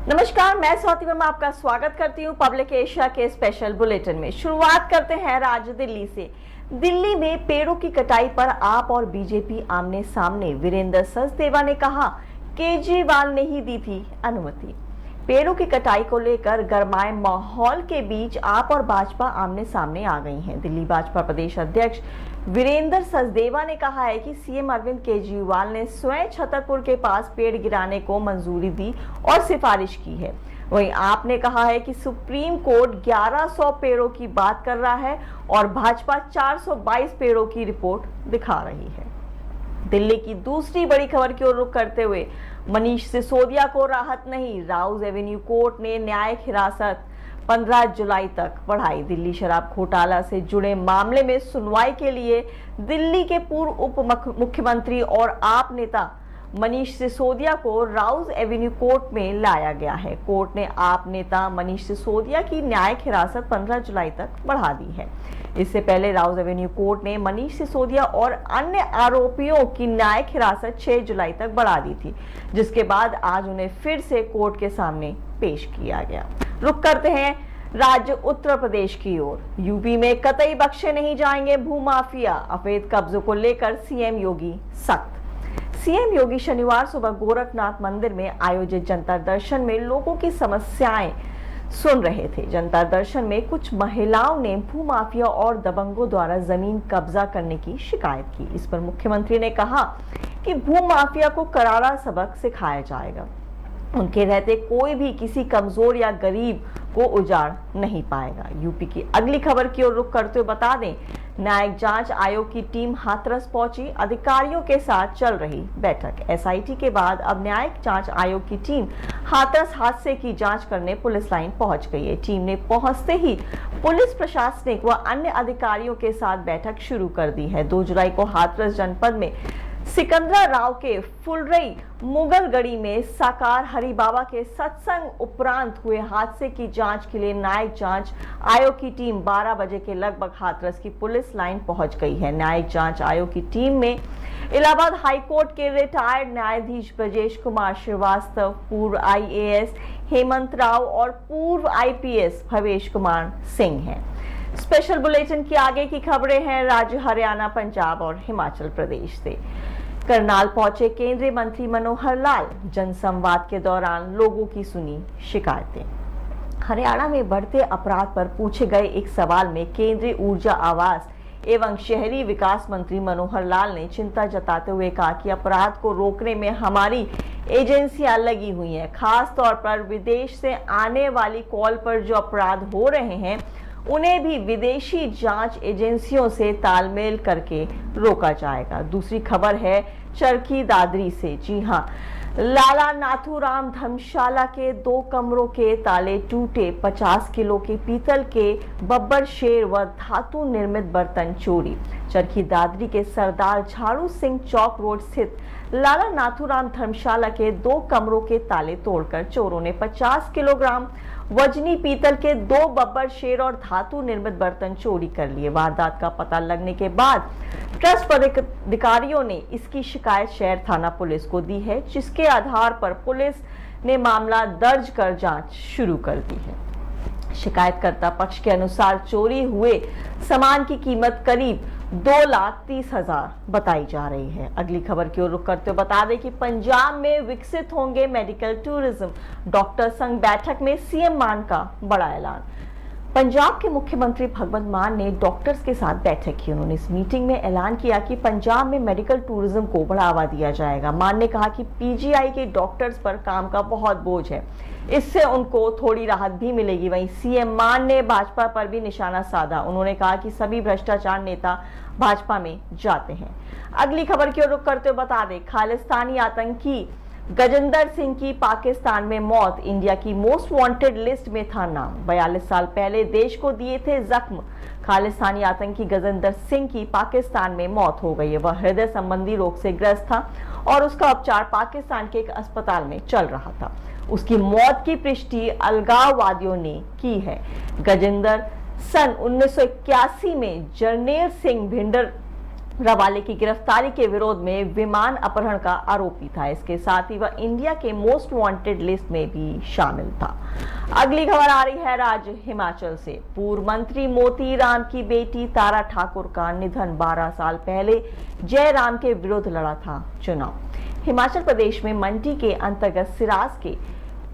नमस्कार, मैं स्वाति वर्मा आपका स्वागत करती हूं पब्लिक एशिया के स्पेशल बुलेटिन में। शुरुआत करते हैं राज्य दिल्ली से। दिल्ली में पेड़ों की कटाई पर आप और बीजेपी आमने सामने। वीरेंद्र सचदेवा ने कहा, केजरीवाल ने ही दी थी अनुमति। पेड़ों की कटाई को लेकर गरमाए माहौल के बीच आप और भाजपा आमने सामने आ गई हैं। दिल्ली भाजपा प्रदेश अध्यक्ष वीरेंद्र सचदेवा ने कहा है कि सीएम अरविंद केजरीवाल ने स्वयं छतरपुर के पास पेड़ गिराने को मंजूरी दी और सिफारिश की है। वहीं आपने कहा है कि सुप्रीम कोर्ट 1100 पेड़ों की बात कर रहा है और भाजपा 422 पेड़ों की रिपोर्ट दिखा रही है। दिल्ली की दूसरी बड़ी खबर की ओर रुख करते हुए मनीष सिसोदिया को राहत नहीं। राउज एवेन्यू कोर्ट ने न्यायिक हिरासत 15 जुलाई तक बढ़ाई। दिल्ली शराब घोटाला से जुड़े मामले में सुनवाई के लिए दिल्ली के पूर्व उप मुख्यमंत्री और आप नेता मनीष सिसोदिया को राउज एवेन्यू कोर्ट में लाया गया है। कोर्ट ने आप नेता मनीष सिसोदिया की न्यायिक हिरासत 15 जुलाई तक बढ़ा दी है। इससे पहले राउज एवेन्यू कोर्ट ने मनीष सिसोदिया और अन्य आरोपियों की न्यायिक हिरासत 6 जुलाई तक बढ़ा दी थी, जिसके बाद आज उन्हें फिर से कोर्ट के सामने पेश किया गया। रुक करते हैं राज्य उत्तर प्रदेश की ओर। यूपी में कतई बख्शे नहीं जाएंगे भूमाफिया। अवैध कब्जों को लेकर सीएम योगी सख्त। सीएम योगी शनिवार सुबह गोरखनाथ मंदिर में आयोजित जनता दर्शन में लोगों की समस्याएं सुन रहे थे। जनता दर्शन में कुछ महिलाओं ने भूमाफिया और दबंगों द्वारा जमीन कब्जा करने की शिकायत की। इस पर मुख्यमंत्री ने कहा कि भूमाफिया को करारा सबक सिखाया जाएगा। उनके रहते कोई भी किसी कमजोर या गरीब को उजाड़ नहीं पाएगा। यूपी की अगली खबर की ओर रुख करते हुए बता दें, न्यायिक जांच आयोग की टीम हाथरस पहुंची। अधिकारियों के साथ चल रही बैठक। एसआईटी के बाद अब न्यायिक जांच आयोग की टीम हाथरस हादसे की जांच करने पुलिस लाइन पहुंच गई है। टीम ने पहुंचते ही पुलिस प्रशासनिक व अन्य अधिकारियों के साथ बैठक शुरू कर दी है। 2 जुलाई को हाथरस जनपद में सिकंदरा राव के फुलरई मुगलगढ़ी में साकार हरि बाबा के सत्संग उपरांत हुए हादसे की जांच के लिए न्यायिक जांच आयोग की टीम 12 बजे के लगभग हाथरस की पुलिस लाइन पहुंच गई है। न्यायिक जांच आयोग की टीम में इलाहाबाद हाई कोर्ट के रिटायर्ड न्यायाधीश ब्रजेश कुमार श्रीवास्तव, पूर्व आईएएस हेमंत राव और पूर्व आईपीएस भवेश कुमार सिंह हैं। स्पेशल बुलेटिन की आगे की खबरें हैं राज्य हरियाणा, पंजाब और हिमाचल प्रदेश से। करनाल पहुंचे केंद्रीय मंत्री मनोहर लाल। जनसंवाद के दौरान लोगों की सुनी शिकायतें। हरियाणा में बढ़ते अपराध पर पूछे गए एक सवाल में केंद्रीय ऊर्जा, आवास एवं शहरी विकास मंत्री मनोहर लाल ने चिंता जताते हुए कहा कि अपराध को रोकने में हमारी एजेंसियां लगी हुई हैं। खास तौर पर विदेश से आने वाली कॉल पर जो अपराध हो रहे हैं उन्हें भी विदेशी जांच एजेंसियों से तालमेल करके रोका जाएगा। दूसरी खबर है चरखी दादरी से। जी हां, लाला नाथूराम धर्मशाला के 2 कमरों के ताले टूटे। 50 किलो के पीतल के बब्बर शेर व धातु निर्मित बर्तन चोरी। चरखी दादरी के सरदार झाड़ू सिंह चौक रोड स्थित लाला नाथूराम धर्मशाला के 2 कमरों के ताले तोड़कर चोरों ने 50 किलोग्राम वजनी पीतल के 2 बब्बर शेर और धातु निर्मित बर्तन चोरी कर लिए। वारदात का पता लगने के बाद ट्रस्ट पदाधिकारियों ने इसकी शिकायत शहर थाना पुलिस को दी है, जिसके आधार पर पुलिस ने मामला दर्ज कर जांच शुरू कर दी है। शिकायतकर्ता पक्ष के अनुसार चोरी हुए सामान की कीमत करीब 2,30,000 बताई जा रही है। अगली खबर की ओर रुख करते हुए बता दें कि पंजाब में विकसित होंगे मेडिकल टूरिज्म। डॉक्टर संघ बैठक में सीएम मान का बड़ा ऐलान। पंजाब के मुख्यमंत्री भगवंत मान ने डॉक्टर्स के साथ बैठक की। उन्होंने इस मीटिंग में ऐलान किया कि पंजाब में मेडिकल टूरिज्म को बढ़ावा दिया जाएगा। मान ने कहा कि पीजीआई के डॉक्टर्स पर काम का बहुत बोझ है, इससे उनको थोड़ी राहत भी मिलेगी। वहीं सीएम मान ने भाजपा पर भी निशाना साधा। उन्होंने कहा कि सभी भ्रष्टाचार नेता भाजपा में जाते हैं। अगली खबर की ओर रुख करते हुए बता दें, खालिस्तानी आतंकी गजेंद्र सिंह की पाकिस्तान में मौत। इंडिया की मोस्ट वांटेड लिस्ट में था नाम। 42 साल पहले देश को दिए थे जख्म। खालिस्तानी आतंकी गजेंद्र सिंह की पाकिस्तान में मौत हो गई है। वह हृदय संबंधी रोग से ग्रस्त था और उसका उपचार पाकिस्तान के एक अस्पताल में चल रहा था। उसकी मौत की पुष्टि अलगाववादियों ने की है। गजेंद्र सन 1981 में जरनैल सिंह भिंडर रवाले की गिरफ्तारी के विरोध में विमान अपहरण का आरोपी था। इसके साथ ही वह इंडिया के मोस्ट वांटेड लिस्ट में भी शामिल था। अगली खबर आ रही है राज्य हिमाचल से। पूर्व मंत्री मोती राम की बेटी तारा ठाकुर का निधन। 12 साल पहले जयराम के विरुद्ध लड़ा था चुनाव। हिमाचल प्रदेश में मंडी के अंतर्गत सिराज के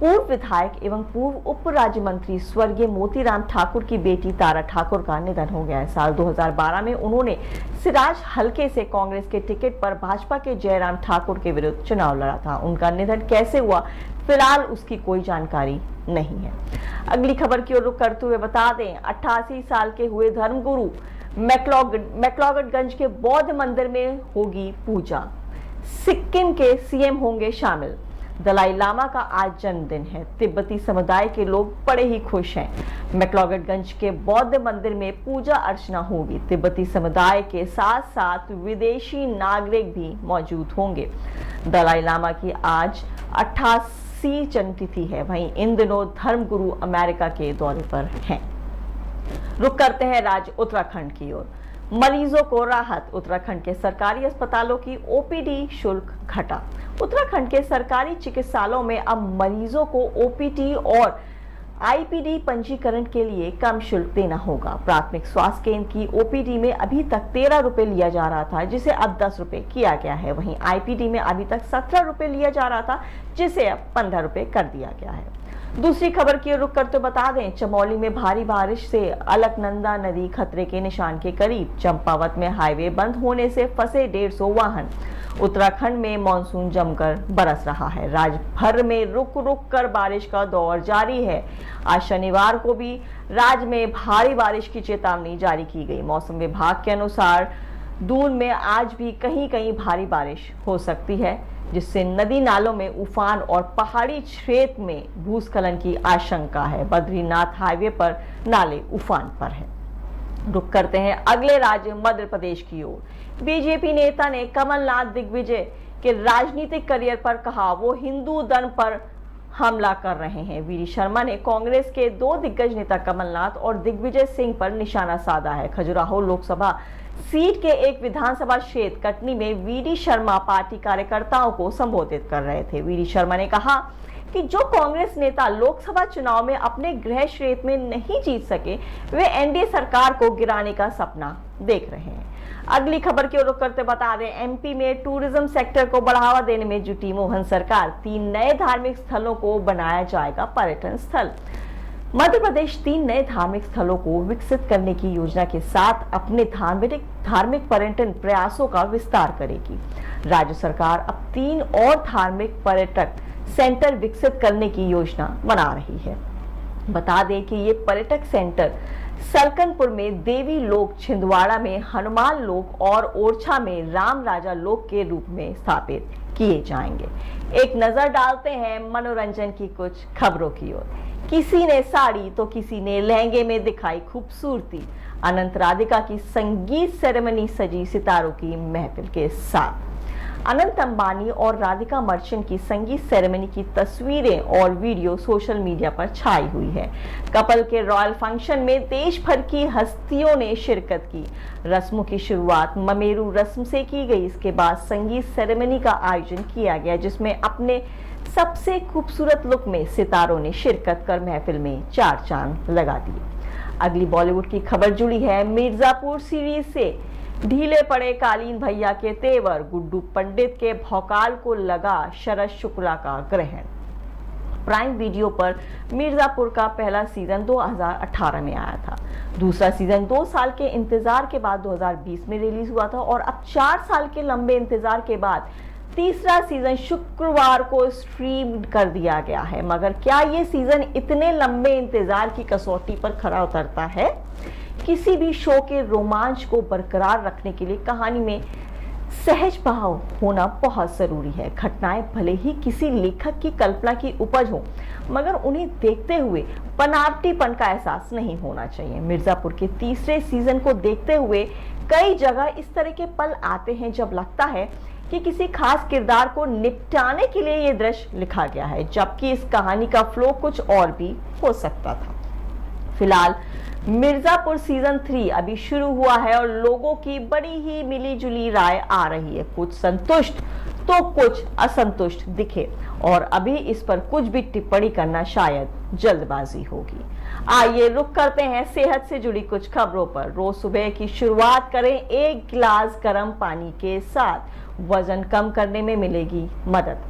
पूर्व विधायक एवं पूर्व उप राज्य मंत्री स्वर्गीय मोतीराम ठाकुर की बेटी तारा ठाकुर का निधन हो गया है। साल 2012 में उन्होंने सिराज हलके से कांग्रेस के टिकट पर भाजपा के जयराम ठाकुर के विरुद्ध चुनाव लड़ा था। उनका निधन कैसे हुआ, फिलहाल उसकी कोई जानकारी नहीं है। अगली खबर की ओर रुख करते हुए बता दें, 88 साल के हुए धर्मगुरु मैक्लोडगंज के बौद्ध मंदिर में होगी पूजा। सिक्किम के सीएम होंगे शामिल। दलाई लामा का आज जन्मदिन है। तिब्बती समुदाय के लोग बड़े ही खुश हैं। मैक्लोडगंज के बौद्ध मंदिर में पूजा अर्चना होगी। तिब्बती समुदाय के साथ साथ विदेशी नागरिक भी मौजूद होंगे। दलाई लामा की आज 88 जन्मतिथि है। वहीं इन दिनों धर्मगुरु अमेरिका के दौरे पर हैं। रुक करते हैं राज्य उत्तराखंड की ओर। मरीजों को राहत। उत्तराखंड के सरकारी अस्पतालों की ओपीडी शुल्क घटा। उत्तराखंड के सरकारी चिकित्सालयों में अब मरीजों को ओपीडी और आईपीडी पंजीकरण के लिए कम शुल्क देना होगा। प्राथमिक स्वास्थ्य केंद्र की ओपीडी में अभी तक 13 रुपए लिया जा रहा था, जिसे अब 10 रुपए किया गया है। वहीं आईपीडी में अभी तक 17 रुपए लिया जा रहा था, जिसे अब 15 रुपए कर दिया गया है। दूसरी खबर की रुख करते बता दें, चमोली में भारी बारिश से अलकनंदा नदी खतरे के निशान के करीब। चंपावत में हाईवे बंद होने से फंसे 150 वाहन। उत्तराखंड में मानसून जमकर बरस रहा है। राज्य भर में रुक रुक कर बारिश का दौर जारी है। आज शनिवार को भी राज्य में भारी बारिश की चेतावनी जारी की गई। मौसम विभाग के अनुसार दून में आज भी कहीं कहीं भारी बारिश हो सकती है, जिससे नदी नालों में उफान और पहाड़ी क्षेत्र में भूस्खलन की आशंका है। बद्रीनाथ हाईवे पर नाले उफान पर है। रुक करते हैं अगले राज्य मध्य प्रदेश की ओर। बीजेपी नेता ने कमलनाथ दिग्विजय के राजनीतिक करियर पर कहा वो हिंदू धर्म पर हमला कर रहे हैं। वीडी शर्मा ने कांग्रेस के 2 दिग्गज नेता कमलनाथ और दिग्विजय सिंह पर निशाना साधा है। खजुराहो लोकसभा सीट के एक विधानसभा क्षेत्र कटनी में वीडी शर्मा पार्टी कार्यकर्ताओं को संबोधित कर रहे थे। वीडी शर्मा ने कहा कि जो कांग्रेस नेता लोकसभा चुनाव में अपने गृह क्षेत्र में नहीं जीत सके, वे एनडीए सरकार को गिराने का सपना देख रहे हैं। अगली खबर की ओर रुख करते बता दें, एमपी में टूरिज्म सेक्टर को बढ़ावा देने में जुटी मोहन सरकार। 3 नए धार्मिक स्थलों को बनाया जाएगा पर्यटन स्थल। मध्य प्रदेश 3 नए धार्मिक स्थलों को विकसित करने की योजना के साथ अपने धार्मिक पर्यटन प्रयासों का विस्तार करेगी। राज्य सरकार अब 3 और धार्मिक पर्यटक सेंटर विकसित करने की योजना बना रही है। बता दें कि ये पर्यटक सेंटर सलकनपुर में देवी लोक, छिंदवाड़ा में हनुमान लोक और ओरछा में राम राजा लोक के रूप में स्थापित किए जाएंगे। एक नजर डालते हैं मनोरंजन की कुछ खबरों की ओर। किसी ने साड़ी तो किसी ने लहंगे में दिखाई खूबसूरती। अनंत राधिका की संगीत सेरेमनी सजी सितारों की महफिल के साथ। अनंत अंबानी और राधिका मर्चेंट की संगीत सेरेमनी की तस्वीरें और वीडियो सोशल मीडिया पर छाई हुई है। कपल के रॉयल फंक्शन में देश भर की हस्तियों ने शिरकत की। रस्मों की शुरुआत ममेरू रस्म से की गई। इसके बाद संगीत सेरेमनी का आयोजन किया गया, जिसमें अपने सबसे खूबसूरत लुक में सितारों ने शिरकत कर महफिल में 4 चांद लगा दिए। अगली बॉलीवुड की खबर जुड़ी है मिर्जापुर सीरीज से। ढीले पड़े कालीन भैया के तेवर। गुड्डू पंडित के भौकाल को लगा शरद शुक्ला का ग्रहण। प्राइम वीडियो पर मिर्जापुर का पहला सीजन 2018 में आया था। दूसरा सीजन 2 साल के इंतजार के बाद 2020 में रिलीज हुआ था और अब 4 साल के लंबे इंतजार के बाद तीसरा सीजन शुक्रवार को स्ट्रीम कर दिया गया है। मगर क्या ये सीजन इतने लंबे इंतजार की कसौटी पर खरा उतरता है? किसी भी शो के रोमांच को बरकरार रखने के लिए कहानी में सहज भाव होना बहुत जरूरी है। घटनाएं भले ही किसी लेखक की कल्पना की उपज हो, मगर उन्हें देखते हुए बनावटीपन का एहसास नहीं होना चाहिए। मिर्जापुर के तीसरे सीजन को देखते हुए कई जगह इस तरह के पल आते हैं जब लगता है कि किसी खास किरदार को निपटाने के लिए ये दृश्य लिखा गया है, जबकि इस कहानी का फ्लो कुछ और भी हो सकता था। फिलहाल मिर्जापुर सीजन 3 अभी शुरू हुआ है और लोगों की बड़ी ही मिली जुली राय आ रही है। कुछ संतुष्ट तो कुछ असंतुष्ट दिखे और अभी इस पर कुछ भी टिप्पणी करना शायद जल्दबाजी होगी। आइए रुक करते हैं सेहत से जुड़ी कुछ खबरों पर। रोज सुबह की शुरुआत करें एक गिलास गर्म पानी के साथ, वजन कम करने में मिलेगी मदद।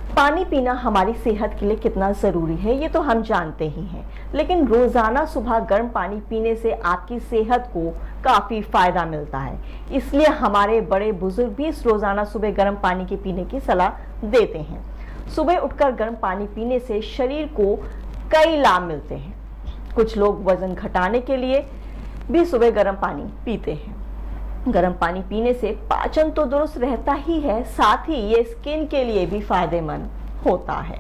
पानी पीना हमारी सेहत के लिए कितना जरूरी है ये तो हम जानते ही हैं, लेकिन रोजाना सुबह गर्म पानी पीने से आपकी सेहत को काफी फायदा मिलता है। इसलिए हमारे बड़े बुजुर्ग भी रोजाना सुबह गर्म पानी के पीने की सलाह देते हैं। सुबह उठकर गर्म पानी पीने से शरीर को कई लाभ मिलते हैं। कुछ लोग वजन घटाने के लिए भी सुबह गर्म पानी पीते हैं। गर्म पानी पीने से पाचन तो दुरुस्त रहता ही है, साथ ही ये स्किन के लिए भी फायदेमंद होता है।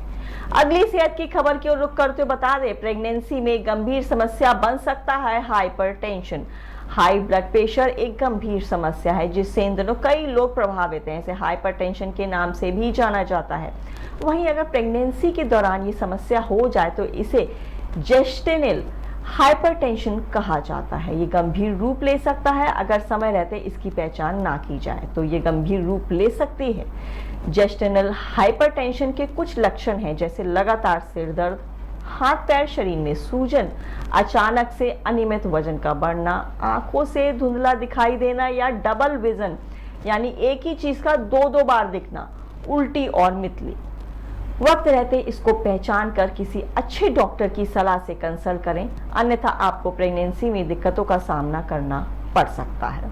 अगली सेहत की खबर की ओर रुख करते हुए बता दें, प्रेगनेंसी में गंभीर समस्या बन सकता है हाइपरटेंशन। हाई ब्लड प्रेशर एक गंभीर समस्या है जिससे इन दिनों कई लोग प्रभावित हैं। इसे हाइपरटेंशन के नाम से भी जाना जाता है। वहीं अगर प्रेगनेंसी के दौरान ये समस्या हो जाए तो इसे जेस्टेनल हाइपरटेंशन कहा जाता है। ये गंभीर रूप ले सकता है अगर समय रहते इसकी पहचान ना की जाए तो ये गंभीर रूप ले सकती है। जेस्टेनल हाइपरटेंशन के कुछ लक्षण हैं जैसे लगातार सिर दर्द, हाथ पैर शरीर में सूजन, अचानक से अनियमित वजन का बढ़ना, आंखों से धुंधला दिखाई देना या डबल विजन यानी एक ही चीज का दो बार दिखना, उल्टी और मितली। वक्त रहते इसको पहचान कर किसी अच्छे डॉक्टर की सलाह से कंसल्ट करें, अन्यथा आपको प्रेगनेंसी में दिक्कतों का सामना करना पड़ सकता है।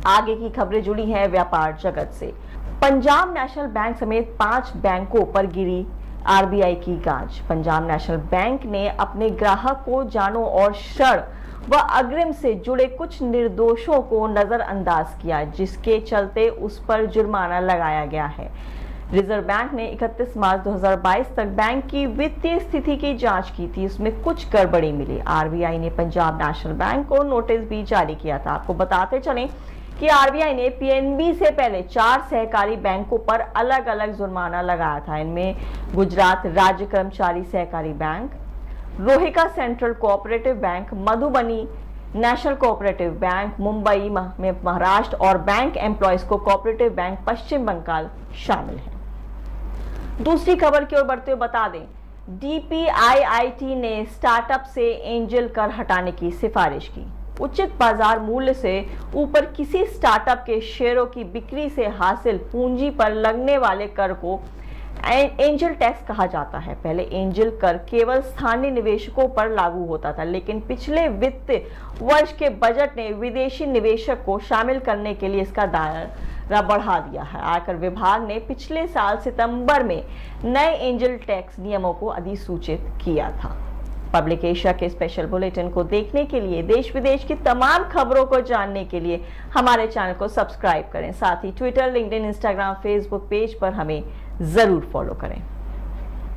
आगे की खबरें जुड़ी हैं व्यापार जगत से। पंजाब नेशनल बैंक समेत 5 बैंकों पर गिरी आरबीआई की गाज। पंजाब नेशनल बैंक ने अपने ग्राहक को जानों और ऋण व अग्रिम से जुड़े कुछ निर्देशों को नजरअंदाज किया, जिसके चलते उस पर जुर्माना लगाया गया है। रिजर्व बैंक ने 31 मार्च 2022 तक बैंक की वित्तीय स्थिति की जांच की थी। इसमें कुछ गड़बड़ी मिली। आरबीआई ने पंजाब नेशनल बैंक को नोटिस भी जारी किया था। आपको बताते चलें कि आरबीआई ने पीएनबी से पहले 4 सहकारी बैंकों पर अलग अलग जुर्माना लगाया था। इनमें गुजरात राज्य कर्मचारी सहकारी bank, Rohika central cooperative bank, Madhubani national cooperative bank Mumbai में महाराष्ट्र और बैंक एम्प्लॉयज को कोऑपरेटिव बैंक पश्चिम बंगाल शामिल है। दूसरी खबर की ओर बढ़ते हुए बता दें, डीपीआईआईटी ने स्टार्टअप से एंजल कर हटाने की सिफारिश की। उचित बाजार मूल्य से ऊपर किसी स्टार्टअप के शेयरों की बिक्री से हासिल पूंजी पर लगने वाले कर को एंजल टैक्स कहा जाता है। पहले एंजल कर केवल स्थानीय निवेशकों पर लागू होता था, लेकिन पिछले वित्त वर्ष के बजट ने विदेशी निवेशक को शामिल करने के लिए इसका दायरा बढ़ा दिया है। आयकर विभाग ने पिछले साल सितंबर में नए एंजल टैक्स नियमों को अधिसूचित किया था। पब्लिक एशिया के स्पेशल बुलेटिन को देखने के लिए, देश विदेश की तमाम खबरों को जानने के लिए हमारे चैनल को सब्सक्राइब करें। साथ ही Twitter, LinkedIn, Instagram, Facebook page पर हमें जरूर फॉलो करें।